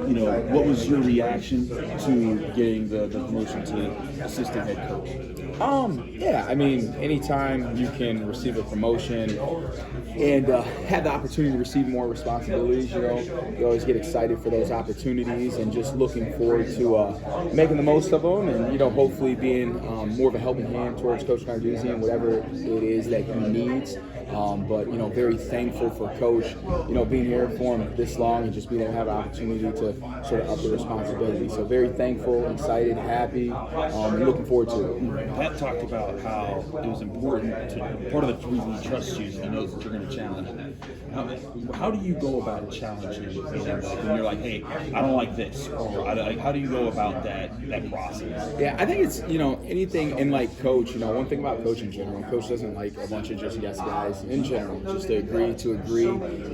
what was your reaction to getting the promotion to assistant head coach? Yeah, I mean, anytime you can receive a promotion and have the opportunity to receive more responsibilities, you always get excited for those opportunities and just looking forward to making the most of them and, hopefully being more of a helping hand towards Coach Narduzzi and whatever it is that he needs. But very thankful for Coach, being here for him this long and just being able to have an opportunity to sort of up the responsibility. So very thankful, excited, happy, and looking forward to it. Pat talked about how it was important part of the reason he trusts you is he knows that you're going to challenge him. How do you go about challenging when you're like, hey, I don't like this, or how do you go about that process? Yeah, I think it's anything in like Coach. One thing about Coach in general, Coach doesn't like a bunch of just yes guys in general, just to agree.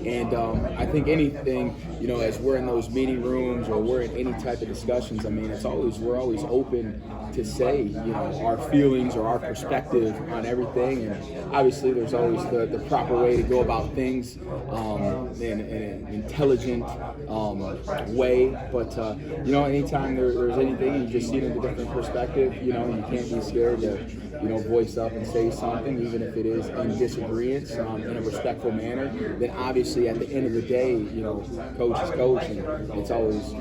And I think anything, as we're in those meeting rooms or we're in any type of discussions, I mean, we're always open to say, our feelings or our perspective on everything. And obviously there's always the proper way to go about things in an intelligent way. But, anytime there's anything, you just see it in a different perspective, you can't be scared to, voice up and say something, even if it is in disagreement in a respectful manner. Then obviously at the end of the day, Coach is Coach, and it's always,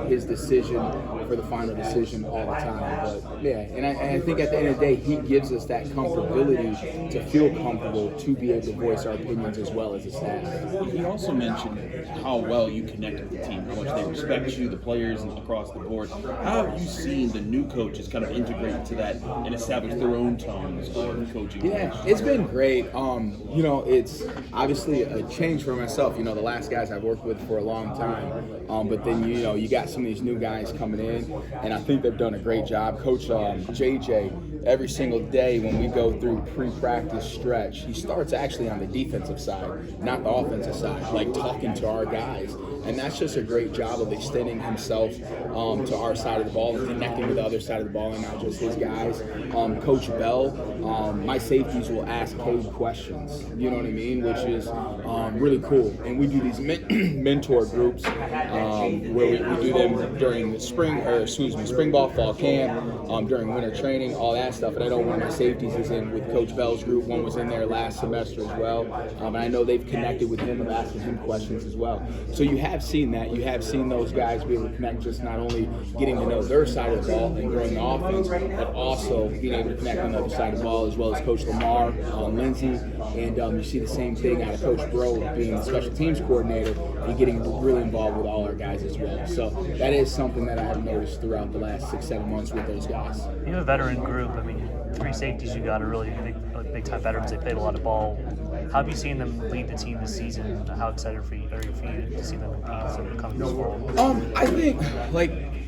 his decision for the final decision all the time. But yeah, and I think at the end of the day, he gives us that comfortability to feel comfortable to be able to voice our opinions as well as a staff. He also mentioned how well you connect with the team, how much they respect you, the players and across the board. How have you seen the new coaches kind of integrate into that and establish their own tones of coaching? Yeah, it's been great. It's obviously a change for myself. The last guys I've worked with for a long time. But then, you got some of these new guys coming in, and I think they've done a great job. Coach JJ, every single day when we go through pre-practice stretch, he starts actually on the defensive side, not the offensive side, like talking to our guys. And that's just a great job of extending himself to our side of the ball and connecting with the other side of the ball and not just his guys. Coach Bell, my safeties will ask Cade questions, you know what I mean, which is really cool. And we do these mentor groups where we do them during the spring ball, fall camp, during winter training, all that stuff. And I know one of my safeties is in with Coach Bell's group. One was in there last semester as well. And I know they've connected with him and asking him questions as well. So you have seen that. You have seen those guys be able to connect, just not only getting to know their side of the ball and growing the offense, but also being able to connect on the other side of the ball, as well as Coach Lamar, Lindsey. And you see the same thing out of Coach Bro being the special teams coordinator and getting really involved with all our guys as well. So that is something that I have noticed throughout the last 6-7 months with those guys. You have a veteran group. I mean, 3 safeties you got are really big time veterans. They played a lot of ball. How have you seen them lead the team this season? How excited are you to see them compete coming this fall? I think,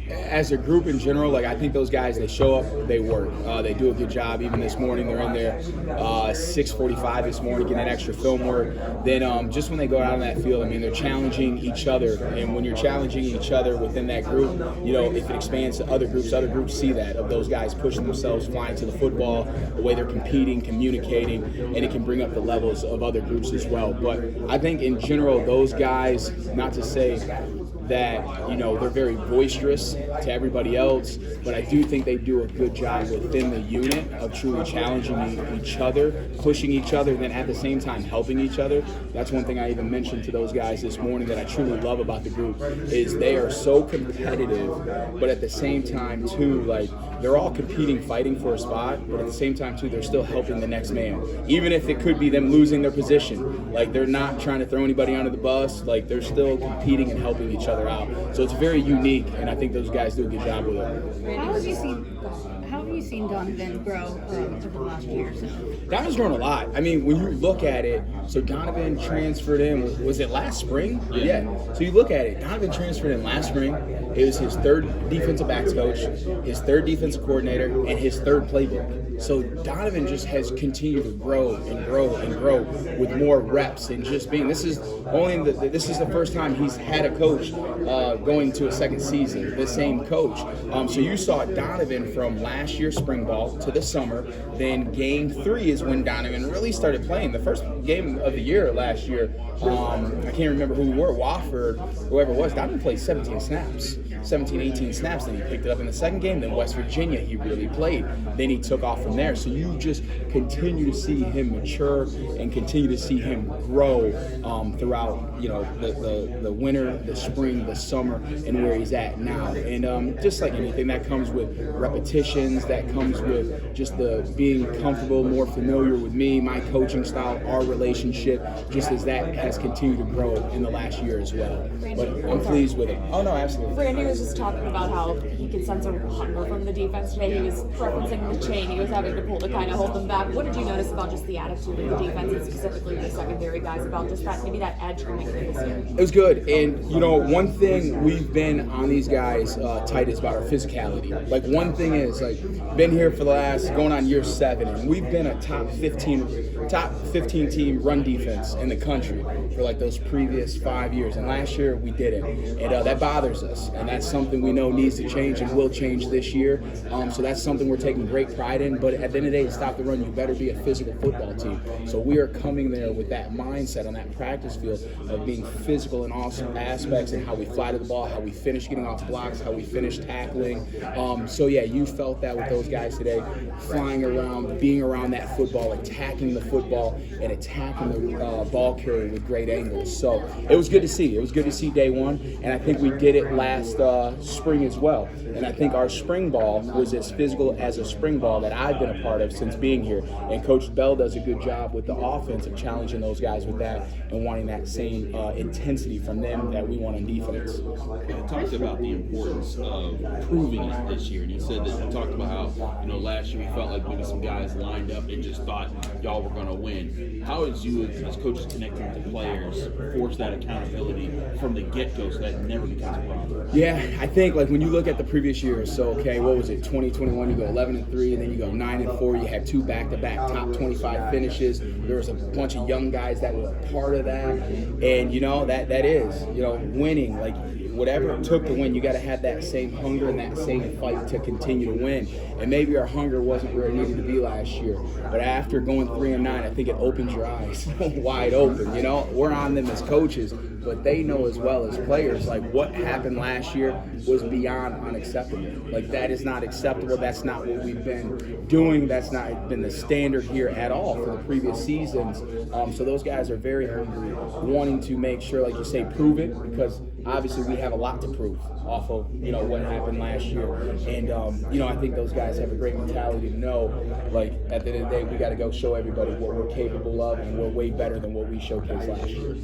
as a group in general, I think those guys, they show up, they work. They do a good job. Even this morning, they're in there 6:45 this morning, getting that extra film work. Then just when they go out on that field, I mean, they're challenging each other. And when you're challenging each other within that group, if it expands to other groups see that, of those guys pushing themselves, flying to the football, the way they're competing, communicating, and it can bring up the levels of other groups as well. But I think in general, those guys, not to say that they're very boisterous to everybody else, but I do think they do a good job within the unit of truly challenging each other, pushing each other, and then at the same time helping each other. That's one thing I even mentioned to those guys this morning that I truly love about the group, is they are so competitive, but at the same time too, they're all competing, fighting for a spot, but at the same time too, they're still helping the next man, even if it could be them losing their position. They're not trying to throw anybody under the bus. They're still competing and helping each other out. So it's very unique, and I think those guys do a good job with it. How have you seen Donovan grow over the last year or so? Donovan's grown a lot. I mean, when you look at it, so Donovan transferred in, was it last spring? Yeah. So you look at it, Donovan transferred in last spring. It was his 3rd defensive backs coach, his 3rd defensive coordinator, and his 3rd playbook. So Donovan just has continued to grow and grow and grow with more reps and just being. This is the first time he's had a coach going to a second season, the same coach. So you saw Donovan from last year's spring ball to the summer. Then game 3 is when Donovan really started playing. The first game of the year last last year. I can't remember who we were, Wofford, whoever it was. Donovan played 17 snaps, 17, 18 snaps. Then he picked it up in the second game. Then West Virginia, he really played. Then he took off from there. So you just continue to see him mature and continue to see him grow throughout, the winter, the spring, the summer, and where he's at now. And just like anything, that comes with repetitions. That comes with just the being comfortable, more familiar with me, my coaching style, our relationship, just as that has continued to grow in the last year as well. But I'm pleased with it. Oh, no, absolutely. Randy was just talking about how he could sense a hunger from the defense today. He was referencing the chain he was having to pull to kind of hold them back. What did you notice about just the attitude of the defense and specifically the secondary guys about just that, maybe that edge coming through this year? It was good. And, one thing we've been on these guys tight is about our physicality. Like, one thing is, been here for the last, going on year 7, and we've been a top 15 team run defense in the country for those previous 5 years. And last year we didn't. And that bothers us. And that's something we know needs to change and will change this year. So that's something we're taking great pride in. But at the end of the day, to stop the run, you better be a physical football team. So we are coming there with that mindset on that practice field of being physical in all aspects and how we fly to the ball, how we finish getting off blocks, how we finish tackling. So yeah, you felt that with those guys today, flying around, being around that football, attacking the football, and attacking the ball carrier with great angles. So it was good to see. It was good to see day one, and I think we did it last spring as well. And I think our spring ball was as physical as a spring ball that I've been a part of since being here. And Coach Bell does a good job with the offense of challenging those guys with that and wanting that same intensity from them that we want on defense. You talked about the importance of proving it this year, and you said that you talked about how last year we felt like maybe some guys lined up and just thought y'all were going to win. How is you as coaches connecting with the players force that accountability from the get-go so that never becomes a problem? Yeah, I think when you look at the previous years, so okay, what was it? 2021, you go 11-3, and then you go 9-4. You had 2 back-to-back top 25 finishes. There was a bunch of young guys that were a part of that, and that is winning. Whatever it took to win, you got to have that same hunger and that same fight to continue to win. And maybe our hunger wasn't where it needed to be last year, but after going 3-9, I think it opens your eyes wide open. We're on them as coaches, but they know as well as players, what happened last year was beyond unacceptable. That is not acceptable. That's not what we've been doing. That's not been the standard here at all for the previous seasons. So those guys are very hungry, wanting to make sure, like you say, prove it, because obviously we have a lot to prove off of what happened last year. And I think those guys have a great mentality to know, at the end of the day, we got to go show everybody what we're capable of, and we're way better than what we showcased last year.